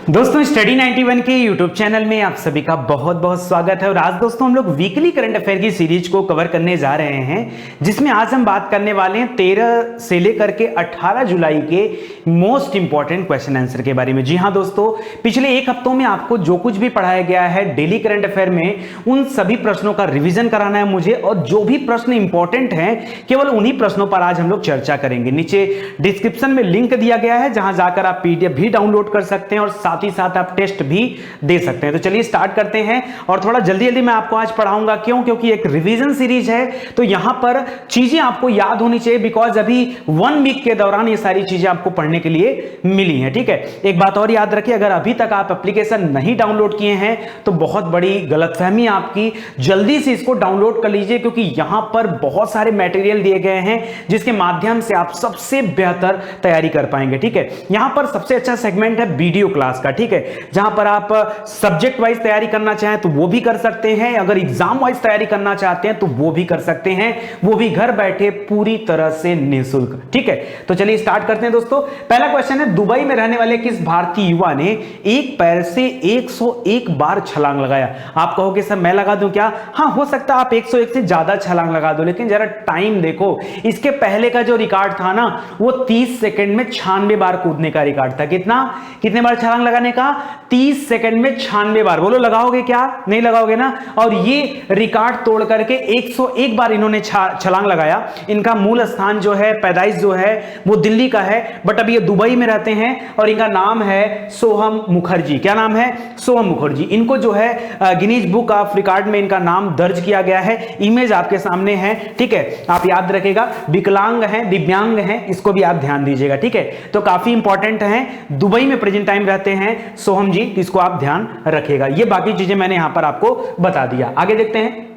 दोस्तों स्टडी 91 के YouTube channel में आप सभी का बहुत बहुत स्वागत है। और आज दोस्तों हम लोग वीकली करंट अफेयर की सीरीज को कवर करने जा रहे हैं, जिसमें आज हम बात करने वाले हैं 13 से लेकर के 18 जुलाई के मोस्ट इंपॉर्टेंट क्वेश्चन आंसर के बारे में। जी हाँ दोस्तों, पिछले एक हफ्तों में आपको जो कुछ भी पढ़ाया गया है डेली करंट अफेयर में, उन सभी प्रश्नों का रिविजन कराना है मुझे, और जो भी प्रश्न इंपॉर्टेंट हैं केवल उन्हीं प्रश्नों पर आज हम लोग चर्चा करेंगे। नीचे डिस्क्रिप्शन में लिंक दिया गया है, जहां जाकर आप पीडीएफ भी डाउनलोड कर सकते हैं और साथ ही साथ आप टेस्ट भी दे सकते हैं। तो चलिए स्टार्ट करते हैं, और थोड़ा जल्दी जल्दी मैं आपको आज पढ़ाऊंगा। क्यों? क्योंकि एक रिवीजन सीरीज है, तो यहां पर चीजें आपको याद होनी चाहिए, बिकॉज अभी 1 वीक के दौरान ये सारी चीजें आपको पढ़ने के लिए मिली हैं। ठीक है, एक बात और याद रखिए, अगर अभी तक आप एप्लीकेशन नहीं डाउनलोड किए हैं तो बहुत बड़ी गलतफहमी आपकी, जल्दी से इसको डाउनलोड कर लीजिए, क्योंकि यहां पर बहुत सारे मटेरियल दिए गए हैं जिसके माध्यम से आप सबसे बेहतर तैयारी कर पाएंगे। ठीक है, यहां पर सबसे अच्छा सेगमेंट है वीडियो क्लास का। ठीक है, जहां पर आप सब्जेक्ट वाइज तैयारी करना चाहें तो वो भी कर सकते हैं, अगर एग्जाम वाइज तैयारी करना चाहते हैं तो वो भी कर सकते हैं, वो भी घर बैठे पूरी तरह से निःशुल्क। ठीक है, तो चलिए स्टार्ट करते हैं दोस्तों। पहला क्वेश्चन है, दुबई में रहने वाले किस भारतीय युवा ने एक पैर से 101 बार छलांग लगाया? आप कहोगे सर मैं लगा दूं क्या? हाँ, हो सकता है आप 101 से ज्यादा छलांग लगा दो, लेकिन जरा टाइम देखो। इसके पहले का जो रिकॉर्ड था ना, वो 30 सेकंड में 96 बार कूदने का रिकॉर्ड था। कितने बार छलांग लगाने का? 30 सेकंड में 96 बार। बोलो लगाओगे क्या? नहीं लगाओगे ना? और ये रिकॉर्ड तोड़ करके 101 बार इन्होंने छलांग लगाया। इनका मूल स्थान जो है, पैदाइश जो है, वो दिल्ली का है, बट अभी ये दुबई में रहते हैं, और इनका नाम है सोहम मुखर्जी। क्या नाम है? सोहम मुखर्जी। इनको जो है गिनीज बुक ऑफ रिकॉर्ड में इनका नाम दर्ज किया गया है। इमेज आपके सामने है। ठीक है, आप याद रखेगा, विकलांग हैं, दिव्यांग हैं, इसको भी आप ध्यान दीजिएगा। ठीक है, तो काफी इंपॉर्टेंट है, दुबई में प्रेजेंट टाइम रहते हैं सोहम जी, इसको आप ध्यान रखेगा। ये बाकी चीजें मैंने यहां पर आपको बता दिया। आगे देखते हैं,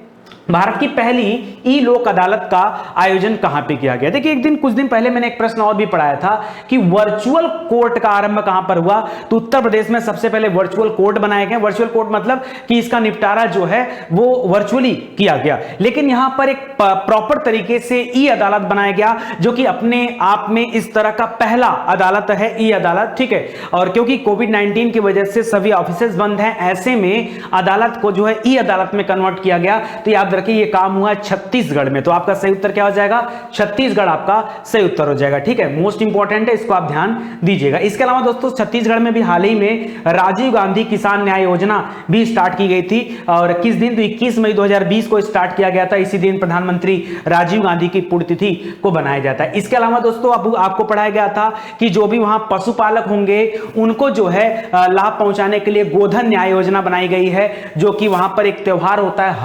भारत की पहली ई लोक अदालत का आयोजन कहां पे किया गया? देखिए, कुछ दिन पहले मैंने एक प्रश्न और भी पढ़ाया था कि वर्चुअल कोर्ट का आरंभ कहां पर हुआ, तो उत्तर प्रदेश में सबसे पहले वर्चुअल कोर्ट बनाए गए। वर्चुअल कोर्ट मतलब कि इसका निपटारा जो है वो वर्चुअली किया गया, लेकिन यहां पर एक प्रॉपर तरीके से ई अदालत बनाया गया, जो कि अपने आप में इस तरह का पहला अदालत है, ई अदालत। ठीक है, और क्योंकि कोविड-19 की वजह से सभी ऑफिसेज बंद हैं, ऐसे में अदालत को जो है ई अदालत में कन्वर्ट किया गया। तो याद रखिए, ये काम हुआ छत्तीसगढ़ में, तो आपका सही उत्तर क्या हो जाएगा? छत्तीसगढ़ आपका सही उत्तर हो जाएगा। ठीक है, मोस्ट इंपॉर्टेंट है, इसको आप ध्यान दीजिएगा। इसके अलावा दोस्तों, छत्तीसगढ़ में भी हाल ही में राजीव गांधी किसान न्याय योजना भी स्टार्ट की गई थी, और किस दिन? तो 21 मई 2020 को स्टार्ट किया गया था। इसी दिन प्रधानमंत्री राजीव गांधी की पुण्यतिथि को बनाया जाता है। इसके अलावा दोस्तों, अब आपको पढ़ाया गया था कि जो भी वहां पशुपालक होंगे उनको जो है लाभ पहुंचाने के लिए गोधन न्याय योजना बनाई गई है, जो कि वहां पर एक त्योहार होता है,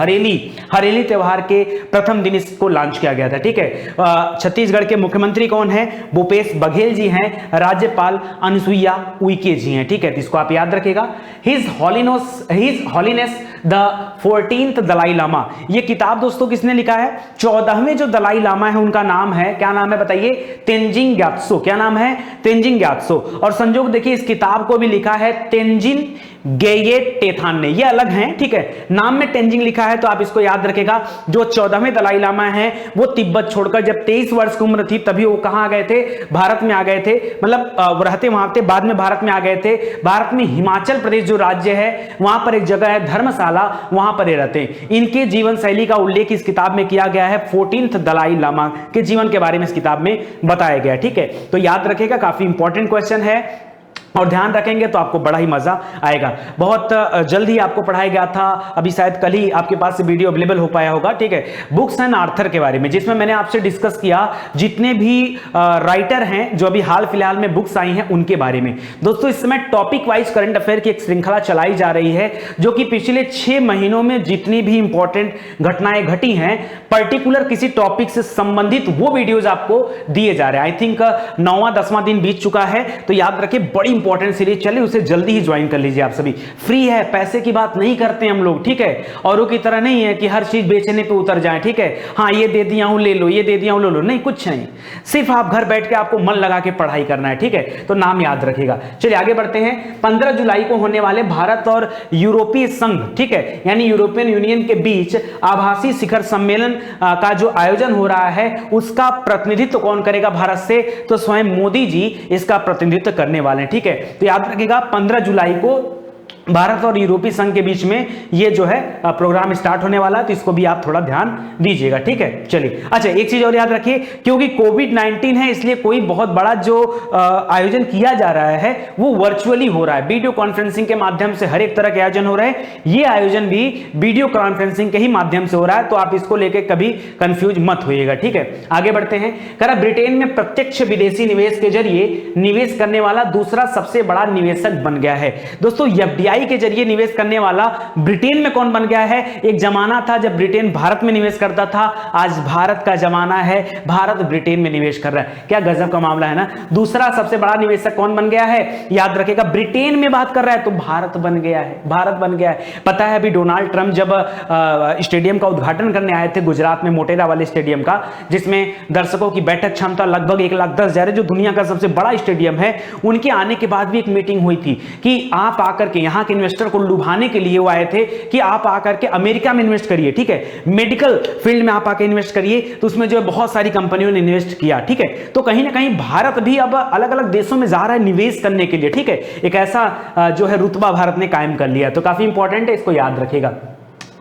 हरेली त्योहार के प्रथम दिन इसको लॉन्च किया गया था। ठीक है, छत्तीसगढ़ के मुख्यमंत्री कौन है? भूपेश बघेल जी हैं। राज्यपाल अनुसुईया उइके जी हैं। ठीक है, तो इसको आप याद रखिएगा। His holiness the 14th Dalai Lama, ये किताब दोस्तों किसने लिखा है? 14वें जो दलाई लामा है उनका नाम है, क्या नाम है बताइए? तेंजिंग ग्यात्सो। क्या नाम है? तेंजिंग ग्यात्सो। और संजोग देखिए, इस किताब को भी लिखा है तेंजिन गेये टेथान ने, ये अलग हैं। ठीक है, नाम में तेंजिंग लिखा है, तो आप इसको याद रखेगा। जो 14वें दलाई लामा हैं वो तिब्बत छोड़कर जब 23 वर्ष की उम्र थी तभी वो कहां आ गए थे? भारत में आ गए थे, मतलब रहते वहां थे, बाद में भारत में आ गए थे। भारत में हिमाचल प्रदेश जो राज्य है, वहां पर एक जगह है धर्मशाला, वहां पर ये रहते हैं। इनके जीवन शैली का उल्लेख इस किताब में किया गया है। 14th दलाई लामा के जीवन के बारे में इस किताब में बताया गया। ठीक है, तो याद रखेगा, काफी इंपॉर्टेंट क्वेश्चन है, और ध्यान रखेंगे तो आपको बड़ा ही मजा आएगा। बहुत जल्द ही आपको पढ़ाया गया था, अभी शायद कल ही आपके पास से वीडियो अवेलेबल हो पाया होगा। ठीक है, बुक्स एंड आर्थर के बारे में, जिसमें मैंने आपसे डिस्कस किया जितने भी राइटर हैं जो अभी हाल फिलहाल में बुक्स आई हैं उनके बारे में। दोस्तों, इस समय टॉपिक वाइज करंट अफेयर की एक श्रृंखला चलाई जा रही है, जो कि पिछले 6 महीनों में जितनी भी इंपॉर्टेंट घटनाएं घटी हैं, पर्टिकुलर किसी टॉपिक से संबंधित वो वीडियोज आपको दिए जा रहे हैं। आई थिंक 9वां 10वां दिन बीत चुका है, तो याद रखिए, बड़ी इंपॉर्टेंट सीरीज चलिए, उसे जल्दी ही ज्वाइन कर लीजिए। आप सभी फ्री है, पैसे की बात नहीं करते हम लोग। ठीक है, औरों की तरह नहीं है कि हर चीज बेचने पे उतर जाए। ठीक है, हाँ ये दे दिया हूं ले लो, ये दे दिया हूं ले लो, नहीं, कुछ नहीं, सिर्फ आप घर बैठ के आपको मन लगा के पढ़ाई करना है। ठीक है, तो नाम याद रखिएगा। चलिए आगे बढ़ते हैं। 15 जुलाई को होने वाले भारत और यूरोपीय संघ, ठीक है, यानी यूरोपियन यूनियन के बीच आभासी शिखर सम्मेलन का जो आयोजन हो रहा है, उसका प्रतिनिधित्व कौन करेगा भारत से? तो स्वयं मोदी जी इसका प्रतिनिधित्व करने वाले हैं। ठीक है, है। तो याद रखिएगा 15 जुलाई को भारत और यूरोपीय संघ के बीच में ये जो है प्रोग्राम स्टार्ट होने वाला है, तो इसको भी आप थोड़ा ध्यान दीजिएगा, ठीक है। चलिए, अच्छा एक चीज और याद रखिए, क्योंकि कोविड-19 है इसलिए कोई बहुत बड़ा जो आयोजन किया जा रहा है वो वर्चुअली हो रहा है, वीडियो कॉन्फ्रेंसिंग के माध्यम से हर एक तरह के आयोजन हो रहे हैं। ये आयोजन भी वीडियो कॉन्फ्रेंसिंग के ही माध्यम से हो रहा है, तो आप इसको लेकर कभी कंफ्यूज मत होइएगा, ठीक है। आगे बढ़ते हैं। करा ब्रिटेन में प्रत्यक्ष विदेशी निवेश के जरिए निवेश करने वाला दूसरा सबसे बड़ा निवेशक बन गया है। दोस्तों, एफडीआई के जरिए निवेश करने वाला ब्रिटेन में कौन बन गया है? एक जमाना था जब ब्रिटेन भारत में निवेश करता था, आज भारत का जमाना है, भारत ब्रिटेन में निवेश कर रहा है। क्या गजब का मामला है ना। दूसरा सबसे बड़ा निवेशक कौन बन गया है? याद रखिएगा, ब्रिटेन में बात कर रहा है तो भारत बन गया है, भारत बन गया है। पता है अभी डोनाल्ड ट्रंप जब स्टेडियम का उद्घाटन करने आए थे गुजरात में, मोटेरा वाले स्टेडियम का, जिसमें दर्शकों की बैठक क्षमता लगभग 1,10,000 है, जो दुनिया का सबसे बड़ा स्टेडियम है, उनके आने के बाद भी एक मीटिंग हुई थी कि आप आकर के यहां इन्वेस्टर को लुभाने के लिए वो आए थे कि आप आकर के अमेरिका में इन्वेस्ट करिए, ठीक है, मेडिकल फील्ड में आप आकर इन्वेस्ट करिए। तो उसमें जो बहुत सारी कंपनियों ने इन्वेस्ट किया, ठीक है। तो कहीं ना कहीं भारत भी अब अलग अलग देशों में जा रहा है निवेश करने के लिए, ठीक है। एक ऐसा जो है रुतबा भारत ने कायम कर लिया, तो काफी इंपॉर्टेंट है, इसको याद रखिएगा।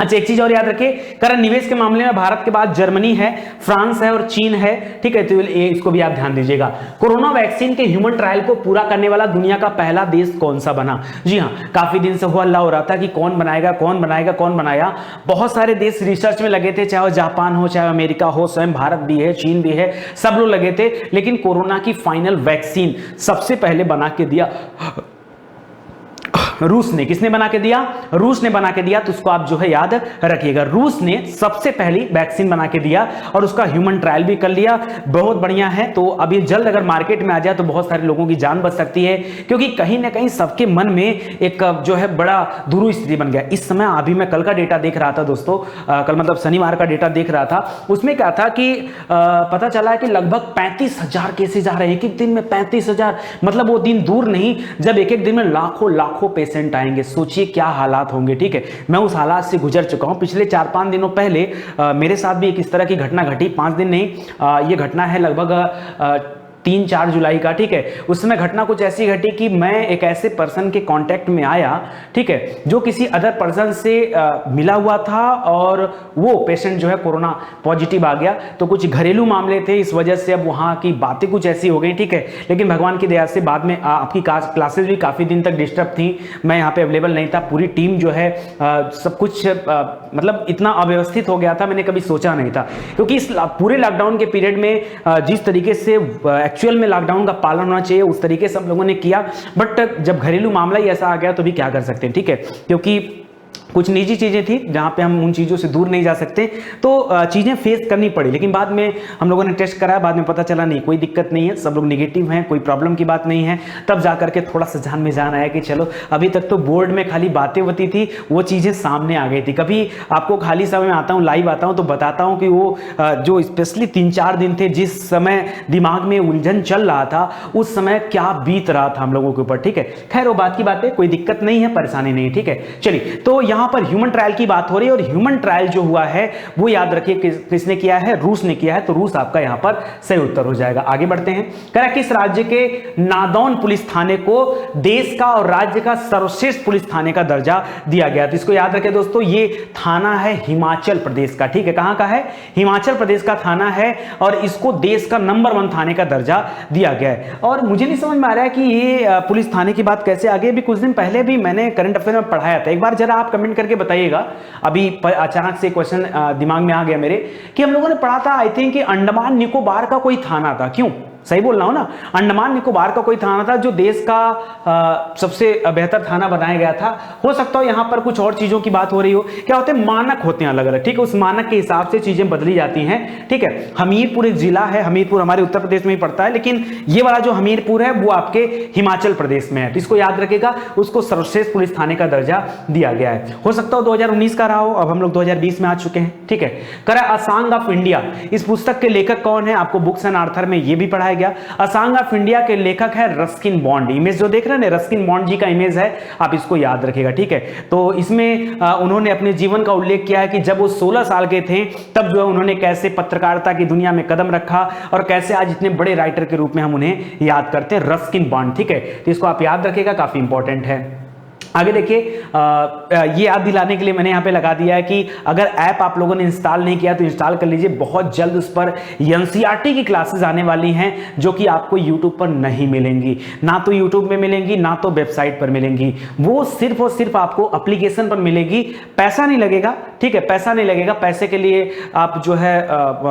अच्छा एक चीज और याद रखिए, करंट निवेश के मामले में भारत के बाद जर्मनी है, फ्रांस है और चीन है, ठीक है। तो इसको भी आप ध्यान दीजिएगा। कोरोना वैक्सीन के ह्यूमन ट्रायल को पूरा करने वाला दुनिया का पहला देश कौन सा बना? जी हाँ, काफी दिन से हुआ हल्ला हो रहा था कि कौन बनाएगा कौन बनाएगा कौन बनाया। बहुत सारे देश रिसर्च में लगे थे, चाहे वो जापान हो, चाहे अमेरिका हो, स्वयं भारत भी है, चीन भी है, सब लोग लगे थे। लेकिन कोरोना की फाइनल वैक्सीन सबसे पहले बना के दिया रूस ने। किसने बना के दिया? रूस ने बना के दिया। तो उसको आप जो है याद रखिएगा, रूस ने सबसे पहली वैक्सीन बना के दिया और उसका ह्यूमन ट्रायल भी कर लिया। बहुत बढ़िया है। तो अभी जल्द अगर मार्केट में आ जाए तो बहुत सारे लोगों की जान बच सकती है, क्योंकि कहीं ना कहीं सबके मन में एक जो है बड़ा दुरू स्थिति बन गया इस समय। अभी मैं कल का डेटा देख रहा था दोस्तों, कल मतलब शनिवार का डेटा देख रहा था, उसमें क्या था कि पता चला है कि लगभग 35,000 केसेज आ रहे हैं एक एक दिन में। 35,000 मतलब वो दिन दूर नहीं जब एक एक दिन में लाखों लाखों पेशेंट आएंगे। सोचिए क्या हालात होंगे, ठीक है। मैं उस हालात से गुजर चुका हूं। पिछले 4-5 दिनों पहले मेरे साथ भी एक इस तरह की घटना घटी। 5 दिन नहीं, ये घटना है लगभग 3-4 जुलाई का, ठीक है। उस समय घटना कुछ ऐसी घटी कि मैं एक ऐसे पर्सन के कांटेक्ट में आया, ठीक है, जो किसी अदर पर्सन से मिला हुआ था और वो पेशेंट जो है कोरोना पॉजिटिव आ गया। तो कुछ घरेलू मामले थे, इस वजह से अब वहाँ की बातें कुछ ऐसी हो गई, ठीक है। लेकिन भगवान की दया से बाद में आपकी क्लासेस भी काफ़ी दिन तक डिस्टर्ब थी, मैं यहाँ पे अवेलेबल नहीं था। पूरी टीम जो है सब कुछ मतलब इतना अव्यवस्थित हो गया था, मैंने कभी सोचा नहीं था। क्योंकि इस पूरे लॉकडाउन के पीरियड में जिस तरीके से एक्चुअल में लॉकडाउन का पालन होना चाहिए उस तरीके से हम लोगों ने किया, बट जब घरेलू मामला ही ऐसा आ गया तो भी क्या कर सकते हैं, ठीक है। क्योंकि कुछ निजी चीज़ें थी जहाँ पे हम उन चीज़ों से दूर नहीं जा सकते, तो चीज़ें फेस करनी पड़ी। लेकिन बाद में हम लोगों ने टेस्ट कराया, बाद में पता चला नहीं कोई दिक्कत नहीं है, सब लोग निगेटिव हैं, कोई प्रॉब्लम की बात नहीं है। तब जा करके थोड़ा सा जान में जान आया कि चलो, अभी तक तो बोर्ड में खाली बातें होती थी, वो चीज़ें सामने आ गई थी। कभी आपको खाली समय में आता हूँ, लाइव आता हूँ तो बताता हूँ कि वो जो स्पेशली 3-4 दिन थे जिस समय दिमाग में उलझन चल रहा था, उस समय क्या बीत रहा था हम लोगों के ऊपर, ठीक है। खैर वो बात की बात है, कोई दिक्कत नहीं है, परेशानी नहीं, ठीक है। चलिए, तो यहाँ पर ह्यूमन ट्रायल की बात हो रही है और ह्यूमन ट्रायल जो हुआ है वो याद रखिए किसने किया है? रूस ने किया है। तो रूस आपका यहां पर सही उत्तर हो जाएगा। आगे बढ़ते हैं। कह रहा किस राज्य के नादौन पुलिस थाने को देश का और राज्य का सर्वश्रेष्ठ पुलिस थाने का दर्जा दिया गया? तो इसको याद रखें दोस्तों, ये थाना है हिमाचल प्रदेश का, ठीक है। कहां का है? हिमाचल प्रदेश का थाना है और इसको देश का नंबर 1 थाने का दर्जा दिया गया है। और मुझे नहीं समझ में आ रहा है कि ये पुलिस थाने की बात कैसे आगे, भी कुछ दिन पहले भी मैंने करंट अफेयर में पढ़ाया था। एक बार जरा आप कमेंट करके बताइएगा। अभी अचानक से क्वेश्चन दिमाग में आ गया मेरे कि हम लोगों ने पढ़ा था, आई थिंक कि अंडमान निकोबार का कोई थाना था। क्यों? सही बोल रहा हूं ना? अंडमान निकोबार का कोई थाना था जो देश का सबसे बेहतर थाना बनाया गया था। हो सकता हो यहां पर कुछ और चीजों की बात हो रही हो। क्या होते हैं? मानक होते हैं अलग अलग, ठीक है। उस मानक के हिसाब से चीजें बदली जाती हैं, ठीक है। हमीरपुर एक जिला है, हमीरपुर हमारे उत्तर प्रदेश में ही पड़ता है, लेकिन ये वाला जो हमीरपुर है वो आपके हिमाचल प्रदेश में है। तो इसको याद रखिएगा, उसको सर्वश्रेष्ठ पुलिस थाने का दर्जा दिया गया है। हो सकता हो 2019 का रहा हो, अब हम लोग 2020 में आ चुके हैं, ठीक है। करा अ सॉन्ग ऑफ इंडिया, इस पुस्तक के लेखक कौन है? आपको बुक्स एंड आर्थर में ये भी पढ़ाया गया। असॉन्ग ऑफ इंडिया के लेखक है रस्किन बॉन्ड। इमेज जो देख रहे हैं ना, रस्किन बॉन्ड जी का इमेज है, आप इसको याद रखिएगा, ठीक है। तो इसमें उन्होंने अपने जीवन का उल्लेख किया है कि जब वो 16 साल के थे तब जो है उन्होंने कैसे पत्रकारिता की दुनिया में कदम रखा और कैसे आज इतने बड़े राइटर के रूप में हम उन्हें याद करते हैं, रस्किन बॉन्ड, ठीक है। तो इसको आप याद रखिएगा, काफी इंपॉर्टेंट है। आगे देखिए, ये याद दिलाने के लिए मैंने यहाँ पे लगा दिया है कि अगर ऐप आप लोगों ने इंस्टॉल नहीं किया तो इंस्टॉल कर लीजिए। बहुत जल्द उस पर एनसीईआरटी की क्लासेस आने वाली हैं जो कि आपको यूट्यूब पर नहीं मिलेंगी, ना तो यूट्यूब में मिलेंगी ना तो वेबसाइट पर मिलेंगी। वो सिर्फ और सिर्फ आपको एप्लीकेशन पर मिलेगी, पैसा नहीं लगेगा, ठीक है, पैसा नहीं लगेगा। पैसे के लिए आप जो है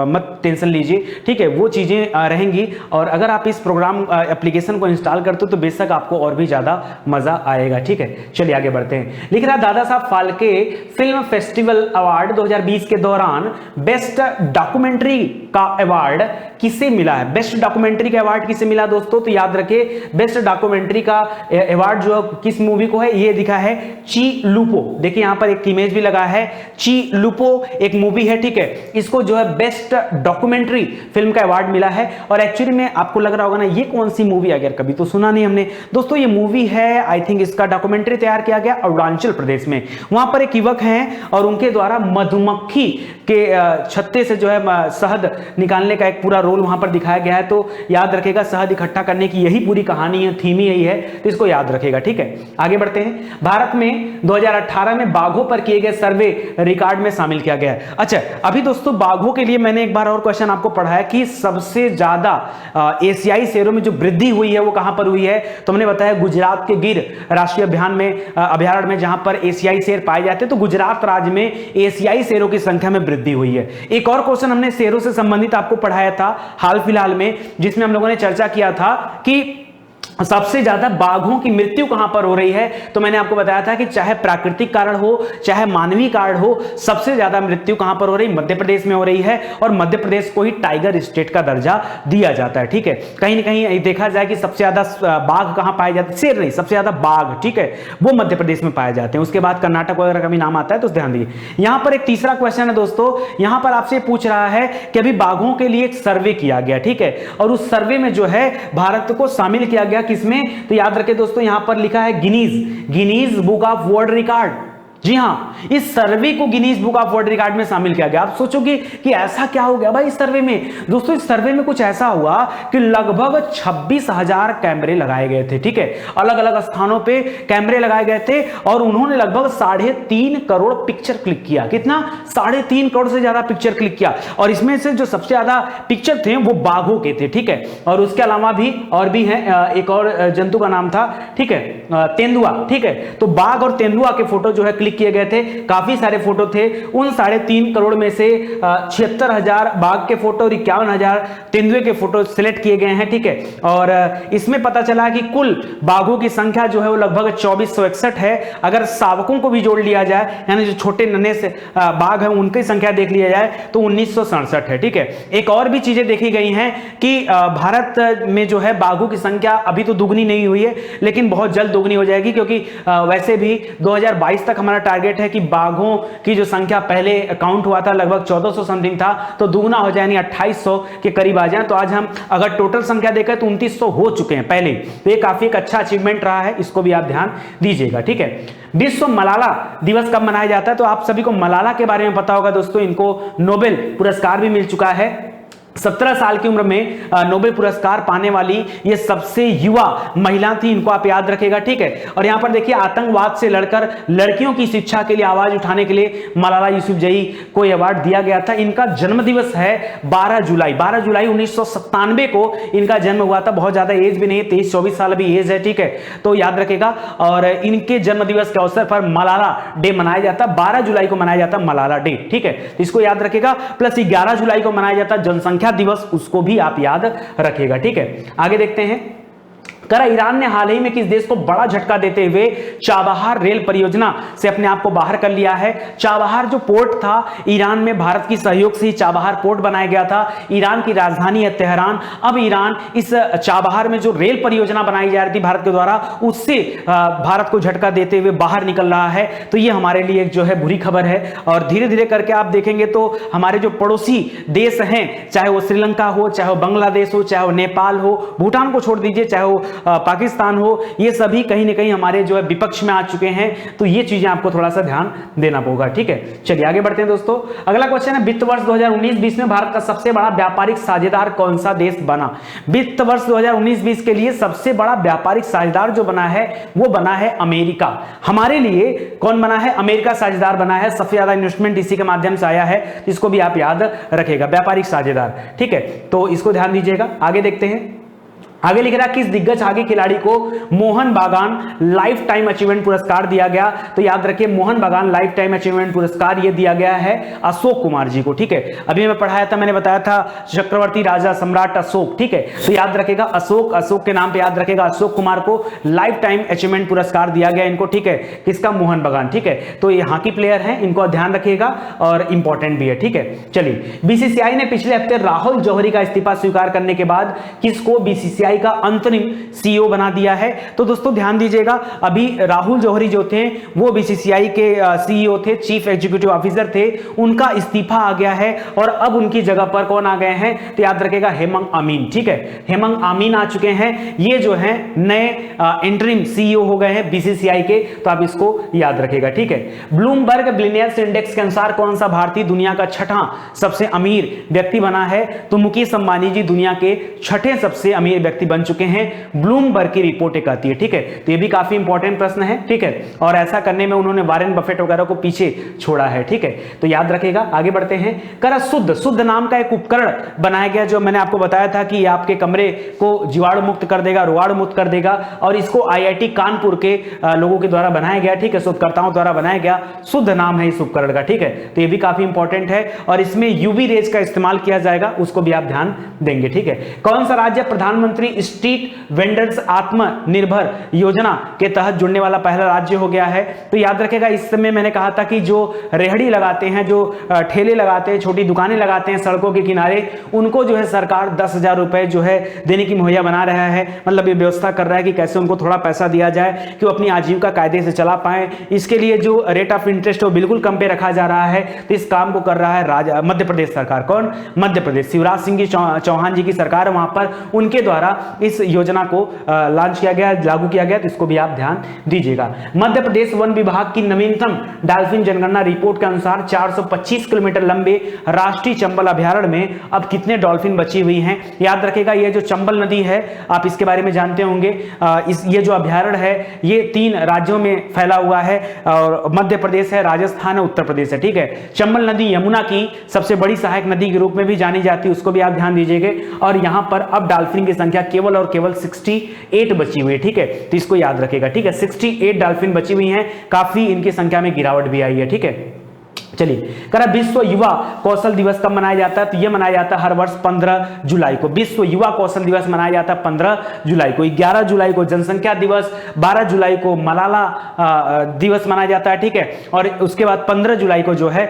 मत टेंशन लीजिए, ठीक है, वो चीजें रहेंगी। और अगर आप इस प्रोग्राम एप्लीकेशन को इंस्टॉल करते हो तो बेशक आपको और भी ज्यादा मजा आएगा, ठीक है। चलिए आगे बढ़ते हैं। लिख रहा Dada Saheb Phalke film festival award 2020 के दौरान बेस्ट डॉक्यूमेंट्री का अवार्ड किसे मिला है? बेस्ट डॉक्यूमेंट्री का अवार्ड किसे मिला दोस्तों? तो याद रखिए, बेस्ट डॉक्यूमेंट्री का अवार्ड जो किस मूवी को है, ये दिखा है ची लुपो। देखिए यहां पर एक इमेज भी लगा है, ची लुपो एक मूवी है, ठीक है। इसको जो है बेस्ट डॉक्यूमेंट्री फिल्म का अवार्ड मिला है। और एक्चुअली में आपको लग रहा होगा ना ये कौन सी मूवी, अगर कभी तो सुना नहीं हमने दोस्तों, ये मूवी है, आई थिंक इसका डॉक्यूमेंट्री तैयार किया गया अरुणाचल प्रदेश में। वहां पर एक युवक हैं और उनके द्वारा मधुमक्खी के छत्ते से जो है शहद निकालने का एक पूरा रोल वहां पर दिखाया गया है। तो याद रखेगा, शहद इकट्ठा करने की यही पूरी कहानी है, थीम ही यही है, तो इसको याद रखेगा, ठीक है। आगे बढ़ते हैं। भारत में 2018 में बाघों पर किए गए सर्वे रिकॉर्ड में शामिल किया गया है। अच्छा, अभी दोस्तों बाघों के लिए मैंने एक बार और क्वेश्चन आपको पढ़ाया कि सबसे ज्यादा एशियाई शेरों में जो वृद्धि हुई है वो कहां पर हुई है? तो हमने बताया गुजरात के गिर राष्ट्रीय अभ्यारण्य में, जहां पर एशियाई शेर पाए जाते हैं। तो गुजरात राज्य में एशियाई शेरों की संख्या में वृद्धि हुई है। एक और क्वेश्चन हमने शेरों से संबंधित आपको पढ़ाया था हाल फिलहाल में, जिसमें हम लोगों ने चर्चा किया था कि सबसे ज्यादा बाघों की मृत्यु कहां पर हो रही है। तो मैंने आपको बताया था कि चाहे प्राकृतिक कारण हो चाहे मानवीय कारण हो, सबसे ज्यादा मृत्यु कहां पर हो रही है? मध्य प्रदेश में हो रही है। और मध्य प्रदेश को ही टाइगर स्टेट का दर्जा दिया जाता है, ठीक है। कहीं ना कहीं देखा जाए कि सबसे ज्यादा बाघ कहां पाए जाते हैं, शेर नहीं, सबसे ज्यादा बाघ, ठीक है, वो मध्य प्रदेश में पाए जाते हैं। उसके बाद कर्नाटक वगैरह का भी नाम आता है, तो ध्यान दीजिए। यहां पर एक तीसरा क्वेश्चन है दोस्तों, यहां पर आपसे पूछ रहा है कि अभी बाघों के लिए एक सर्वे किया गया, ठीक है, और उस सर्वे में जो है भारत को शामिल किया गया किसमें? तो याद रखें दोस्तों, यहां पर लिखा है Guinness book of world record. जी हां, इस सर्वे को Guinness book of world record में शामिल किया गया। आप सोचोगे कि ऐसा क्या हो गया भाई इस सर्वे में? दोस्तों इस सर्वे में कुछ ऐसा हुआ कि लगभग 26,000 कैमरे लगाए गए थे, ठीक है, अलग अलग स्थानों पे कैमरे लगाए गए थे और उन्होंने लगभग 3.5 करोड़ पिक्चर क्लिक किया। कितना? 3.5 करोड़ से ज्यादा पिक्चर क्लिक किया। और इसमें से जो सबसे ज्यादा पिक्चर थे वो बाघों के थे, ठीक है। और उसके अलावा भी और भी है, एक और जंतु का नाम था, ठीक है, तेंदुआ, ठीक है। तो बाघ और तेंदुआ के फोटो जो है क्लिक किए गए थे, काफी सारे फोटो थे। उन 3.5 करोड़ में से 76,000 बाघ के फोटो और 51,000 तेंदुए के फोटो सिलेक्ट किए गए हैं, ठीक है। और इसमें पता चला कि कुल बाघों की संख्या जो है वो लगभग 2461 है। अगर शावकों को भी जोड़ लिया जाए, यानी जो छोटे नन्हे से बाघ हैं उनकी संख्या देख लिया जाए तो 1967 है, ठीक है। एक और भी चीजें देखी गई हैं कि भारत में जो है बाघों की संख्या अभी तो दुगनी नहीं हुई है, लेकिन बहुत जल्द दुगनी हो जाएगी, क्योंकि वैसे भी 2022 तक हमारा टारगेट है कि बाघों की जो संख्या पहले काउंट हुआ था लगभग 1400 समथिंग था, तो दुगना हो जाए, यानी 2800 के करीब आ जाए। तो आज हम अगर टोटल संख्या देखें तो 2900 हो चुके हैं पहले। तो ये काफी एक अच्छा अचीवमेंट रहा है, इसको भी आप ध्यान दीजिएगा, ठीक है। विश्व मलाला दिवस कब मनाया जाता है? तो आप सभी को मलाला के बारे में पता होगा दोस्तों, इनको नोबेल पुरस्कार भी मिल चुका है। 17 साल की उम्र में नोबेल पुरस्कार पाने वाली ये सबसे युवा महिला थी, इनको आप याद रखेगा, ठीक है। और यहां पर देखिए, आतंकवाद से लड़कर लड़कियों की शिक्षा के लिए आवाज उठाने के लिए मलाला यूसुफजई को अवार्ड दिया गया था। इनका जन्म दिवस है 12 जुलाई 1997 को इनका जन्म हुआ था। बहुत ज्यादा एज भी नहीं है, 23-24 साल अभी एज है, ठीक है, तो याद रखेगा। और इनके जन्म दिवस के अवसर पर मलाला डे मनाया जाता, 12 जुलाई को मनाया जाता मलाला डे, ठीक है, इसको याद रखेगा। प्लस 11 जुलाई को मनाया जाता जनसंख्या दिवस, उसको भी आप याद रखिएगा, ठीक है। आगे देखते हैं। करा ईरान ने हाल ही में किस देश को बड़ा झटका देते हुए चाबहार रेल परियोजना से अपने आप को बाहर कर लिया है। चाबहार जो पोर्ट था ईरान में भारत की सहयोग से ही चाबहार पोर्ट बनाया गया था। ईरान की राजधानी है तेहरान। अब ईरान इस चाबहार में जो रेल परियोजना बनाई जा रही थी भारत के द्वारा, उससे भारत को झटका देते हुए बाहर निकल रहा है। तो ये हमारे लिए जो है बुरी खबर है। और धीरे धीरे करके आप देखेंगे तो हमारे जो पड़ोसी देश हैं, चाहे वो श्रीलंका हो, चाहे वो बांग्लादेश हो, चाहे वो नेपाल हो, भूटान को छोड़ दीजिए, चाहे वो पाकिस्तान हो, ये सभी कहीं ना कहीं हमारे जो है विपक्ष में आ चुके हैं। तो ये चीजें आपको थोड़ा सा ध्यान देना होगा। ठीक है, चलिए आगे बढ़ते हैं दोस्तों। अगला क्वेश्चन है, वित्त वर्ष 2019-20 में भारत का सबसे बड़ा व्यापारिक साझेदार कौन सा देश बना? वित्त वर्ष 2019-20 के लिए सबसे बड़ा व्यापारिक साझेदार जो बना है वो बना है अमेरिका। हमारे लिए कौन बना है? अमेरिका साझेदार बना है। सबसे ज्यादा इन्वेस्टमेंट इसी के माध्यम से आया है, इसको भी आप याद रखेगा, व्यापारिक साझेदार। ठीक है, तो इसको ध्यान दीजिएगा। आगे देखते हैं। आगे लिख रहा है, किस दिग्गज हॉकी खिलाड़ी को मोहन बागान लाइफ टाइम अचीवमेंट पुरस्कार दिया गया? तो याद रखिए, मोहन बागान लाइफ टाइम अचीवमेंट पुरस्कार ये दिया गया है अशोक कुमार जी को। ठीक है, अभी मैं पढ़ाया था, मैंने बताया था चक्रवर्ती राजा सम्राट अशोक। ठीक है, तो याद रखेगा अशोक के नाम पे याद रखेगा, अशोक कुमार को लाइफ टाइम अचीवमेंट पुरस्कार दिया गया इनको। ठीक है, किसका? मोहन बागान। ठीक है, तो ये हॉकी प्लेयर हैं, इनको ध्यान रखिएगा और इंपॉर्टेंट भी है। ठीक है, चलिए, बीसीसीआई ने पिछले हफ्ते राहुल जौहरी का इस्तीफा स्वीकार करने के बाद किसको बीसीसीआई का अंतरिम सीईओ बना दिया है? तो दोस्तों ध्यान दीजिएगा, अभी राहुल जौहरी जो थे वो बीसीसीआई के सीईओ थे, चीफ एग्जीक्यूटिव ऑफिसर थे, उनका इस्तीफा आ गया है और अब उनकी जगह पर कौन आ गए हैं? तो याद रखिएगा, हेमंग अमीन। ठीक है, हेमंग अमीन आ चुके हैं। ये जो है नए इंटरिम सीईओ हो गए हैं बीसीसीआई के, तो आप इसको याद रखिएगा। ठीक है, ब्लूमबर्ग बिलियनियर्स इंडेक्स के अनुसार कौन सा भारतीय दुनिया का छठा सबसे अमीर व्यक्ति बना है? तो मुकेश अंबानी जी दुनिया के छठे सबसे अमीर व्यक्ति बन चुके हैं, ब्लूमबर्ग की रिपोर्ट एक आती है। ठीक है, तो ये भी काफी इंपॉर्टेंट प्रश्न है। ठीक है, और ऐसा करने में उन्होंने वारेन बफेट वगैरह को पीछे छोड़ा है। ठीक है, तो याद रखेगा। आगे बढ़ते हैं। करा शुद्ध नाम का एक उपकरण बनाया गया, जो मैंने आपको बताया था कि आपके कमरे को जीवाणु मुक्त कर देगा, रोगाणु मुक्त कर देगा, और इसको आईआईटी कानपुर के लोगों के द्वारा बनाया गया। ठीक है, शोधकर्ताओं द्वारा बनाया गया, शुद्ध नाम है इस उपकरण का। ठीक है, तो ये भी काफी इंपॉर्टेंट है और इसमें यूवी रेज का इस्तेमाल किया जाएगा, उसको भी आप ध्यान देंगे। ठीक है, कौन सा राज्य प्रधानमंत्री स्ट्रीट वेंडर्स आत्मनिर्भर योजना के तहत जुड़ने वाला पहला राज्य हो गया है? तो याद रखेगा, इस समय मैंने कहा था कि जो रेहड़ी लगाते हैं, जो ठेले लगाते हैं, छोटी दुकानें लगाते हैं सड़कों के किनारे, उनको जो है सरकार 10,000 रुपए जो है देने की मुहैया बना रहा है। मतलब ये व्यवस्था कर रहा है कि कैसे उनको थोड़ा पैसा दिया जाए कि वो अपनी आजीविका कायदे से चला पाए। इसके लिए जो रेट ऑफ इंटरेस्ट हो बिल्कुल कम पे रखा जा रहा है। तो इस काम को कर रहा है मध्य प्रदेश सरकार। कौन? मध्य प्रदेश, शिवराज सिंह चौहान जी की सरकार है वहां पर, उनके द्वारा इस योजना को लॉन्च किया गया, लागू किया गया। तो इसको भी आप ध्यान दीजिएगा। मध्य प्रदेश वन विभाग की नवीनतम डॉल्फिन जनगणना रिपोर्ट के अनुसार 425 किलोमीटर लंबे राष्ट्रीय चंबल अभयारण्य में अब कितने डॉल्फिन बची हुई हैं? याद रखेगा, ये जो चंबल नदी है, आप इसके बारे में जानते होंगे। ये जो अभयारण्य है ये 3 राज्यों में फैला हुआ है, और मध्य प्रदेश है, राजस्थान है, उत्तर प्रदेश है। ठीक है, चंबल नदी यमुना की सबसे बड़ी सहायक नदी के रूप में भी जानी जाती है, उसको भी आप ध्यान दीजिएगा। और यहां पर अब डॉल्फिन की संख्या केवल और केवल 68 बची हुई है। ठीक है, तो इसको याद रखेगा। ठीक है, 68 डॉल्फिन बची हुई हैं, काफी इनकी संख्या में गिरावट भी आई है। ठीक है, चलिए, करा विश्व युवा कौशल दिवस कब मनाया जाता है? तो यह मनाया जाता है हर वर्ष 15 जुलाई को। विश्व युवा कौशल दिवस मनाया जाता है 15 जुलाई को। 11 जुलाई को जनसंख्या दिवस, 12 जुलाई को मलाला दिवस मनाया जाता है। ठीक है, और उसके बाद 15 जुलाई को जो है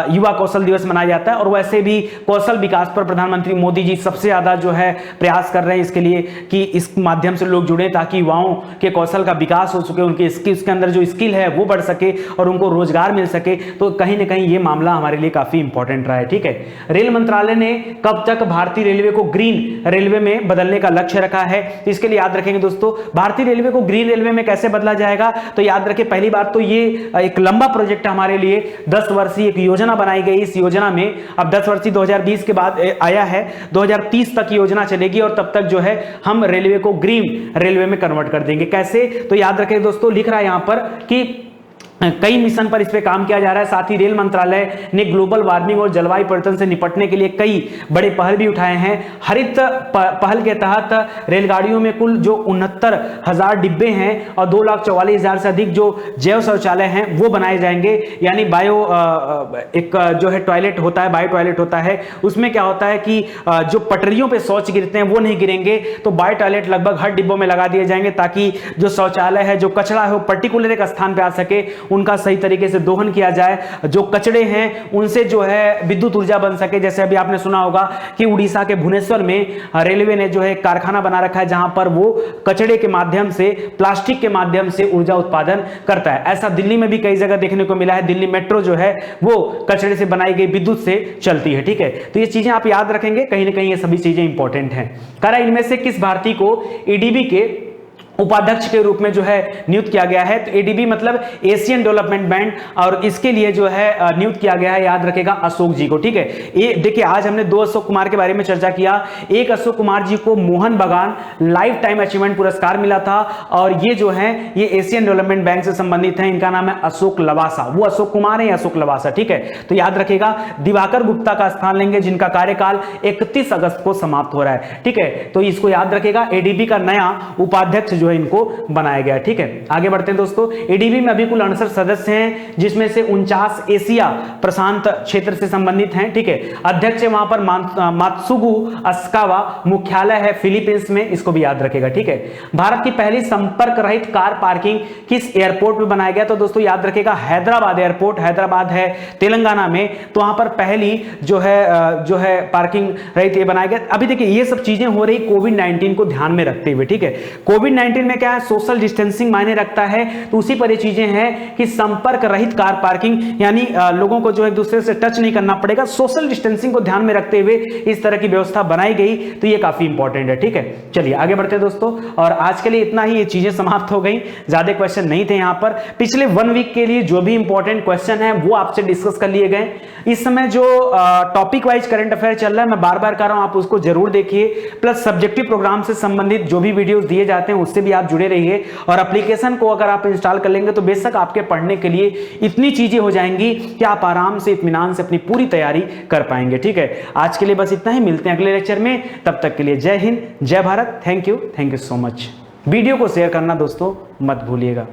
युवा कौशल दिवस मनाया जाता है। और वैसे भी कौशल विकास पर प्रधानमंत्री मोदी जी सबसे ज्यादा जो है प्रयास कर रहे हैं इसके लिए कि इस माध्यम से लोग जुड़े, ताकि युवाओं के कौशल का विकास हो सके, उनके स्किल्स के अंदर जो स्किल है वो बढ़ सके और उनको रोजगार मिल सके। तो कहीं ना कहीं ये मामला हमारे लिए काफी इंपॉर्टेंट रहा है। ठीक है, रेल मंत्रालय ने कब तक भारतीय रेलवे को ग्रीन रेलवे में बदलने का लक्ष्य रखा है? तो इसके लिए याद रखेंगे दोस्तों, भारतीय रेलवे को ग्रीन रेलवे में कैसे बदला जाएगा? तो याद रखें, पहली बात तो ये एक लंबा प्रोजेक्ट है हमारे लिए, 10 वर्षीय एक योजना बनाई गई। इस योजना में अब 10 वर्षीय 2020 के बाद आया है, 2030 तक योजना चलेगी और तब तक जो है हम रेलवे को ग्रीन रेलवे में कन्वर्ट कर देंगे। कैसे? तो याद रखें दोस्तों, लिख रहा है यहां पर कि कई मिशन पर इस पे काम किया जा रहा है। साथ ही रेल मंत्रालय ने ग्लोबल वार्मिंग और जलवायु परिवर्तन से निपटने के लिए कई बड़े पहल भी उठाए हैं। हरित पहल के तहत रेलगाड़ियों में कुल जो 69,000 डिब्बे हैं और 2,44,000 से अधिक जो जैव शौचालय हैं वो बनाए जाएंगे। यानी बायो एक जो है टॉयलेट होता है, बायो टॉयलेट होता है, उसमें क्या होता है कि जो पटरियों पे शौच गिरते हैं वो नहीं गिरेंगे, तो बायो टॉयलेट लगभग हर डिब्बों में लगा दिए जाएंगे ताकि जो शौचालय है, जो कचरा है, वो पर्टिकुलर एक स्थान पे आ सके, उनका सही तरीके से दोहन किया जाए। जो कचड़े हैं उनसे जो है विद्युत ऊर्जा बन सके। जैसे अभी आपने सुना होगा कि उड़ीसा के भुवनेश्वर में रेलवे ने जो है कारखाना बना रखा है जहां पर वो कचड़े के माध्यम से, प्लास्टिक के माध्यम से ऊर्जा उत्पादन करता है। ऐसा दिल्ली में भी कई जगह देखने को मिला है। दिल्ली मेट्रो जो है वो कचड़े से बनाई गई विद्युत से चलती है। ठीक है, तो ये चीजें आप याद रखेंगे, कहीं ना कहीं ये सभी चीजें इंपॉर्टेंट हैं। करा इनमें से किस भारतीय को एडीबी के उपाध्यक्ष के रूप में जो है नियुक्त किया गया है? तो एडीबी मतलब एशियन डेवलपमेंट बैंक, और इसके लिए जो है नियुक्त किया गया है, याद रखेगा, अशोक जी को। ठीक है, ये देखिए आज हमने 2 अशोक कुमार के बारे में चर्चा किया। एक अशोक कुमार जी को मोहन बागान लाइफ टाइम अचीवमेंट पुरस्कार मिला था, और ये जो है ये एशियन डेवलपमेंट बैंक से संबंधित है। इनका नाम है अशोक लवासा। वो अशोक कुमार है, अशोक लवासा। ठीक है, तो याद रखेगा। दिवाकर गुप्ता का स्थान लेंगे जिनका कार्यकाल 31 अगस्त को समाप्त हो रहा है। ठीक है, तो इसको याद रखेगा। एडीबी का नया उपाध्यक्ष जो है इनको बनाया गया। ठीक है, आगे बढ़ते हैं दोस्तों। एडीबी में अभी कुल 69 सदस्य हैं, जिसमें से 49 एशिया प्रशांत क्षेत्र से संबंधित हैं। ठीक है, अध्यक्ष है वहां पर मात्सुगु अस्कावा, मुख्यालय है फिलीपींस में, इसको भी याद रखेगा। ठीक है, भारत की पहली संपर्क रहित कार पार्किंग किस एयरपोर्ट में बनाया गया? तो दोस्तों याद रखेगा, हैदराबाद एयरपोर्ट, हैदराबाद है तेलंगाना में, तो वहां पर पहली जो है पार्किंग रहित ये बनाया गया। अभी देखिए ये सब चीजें हो रही कोविड-19 को ध्यान में रखते हुए। ठीक है, कोविड-19 में क्या है, सोशल डिस्टेंसिंग मायने रखता है, तो उसी पर ये चीजें हैं कि संपर्क रहित कार पार्किंग, यानी लोगों को जो एक दूसरे से टच नहीं करना पड़ेगा। सोशल डिस्टेंसिंग को ध्यान में रखते हुए इस तरह की व्यवस्था बनाई गई, तो ये काफी इंपॉर्टेंट है। ठीक है, चलिए आगे बढ़ते हैं दोस्तों, और आज के लिए इतना ही। ये चीजें समाप्त हो गई, ज्यादा क्वेश्चन नहीं थे यहां पर। पिछले 1 वीक के लिए जो भी इंपॉर्टेंट क्वेश्चन है वो आपसे डिस्कस कर लिए गए। इस समय जो टॉपिक वाइज करंट अफेयर चल रहा है, मैं बार बार कर रहा हूं, आप उसको जरूर देखिए। प्लस सब्जेक्टिव प्रोग्राम से संबंधित जो भी वीडियोस दिए जाते हैं उससे भी आप जुड़े रहिए, और एप्लीकेशन को अगर आप इंस्टॉल कर लेंगे तो बेशक आपके पढ़ने के लिए इतनी चीजें हो जाएंगी कि आप आराम से, इत्मीनान से अपनी पूरी तैयारी कर पाएंगे। ठीक है, आज के लिए बस इतना ही, मिलते हैं अगले लेक्चर में। तब तक के लिए जय हिंद, जय Bharat. Thank you so much. Video को शेयर करना दोस्तों मत भूलिएगा।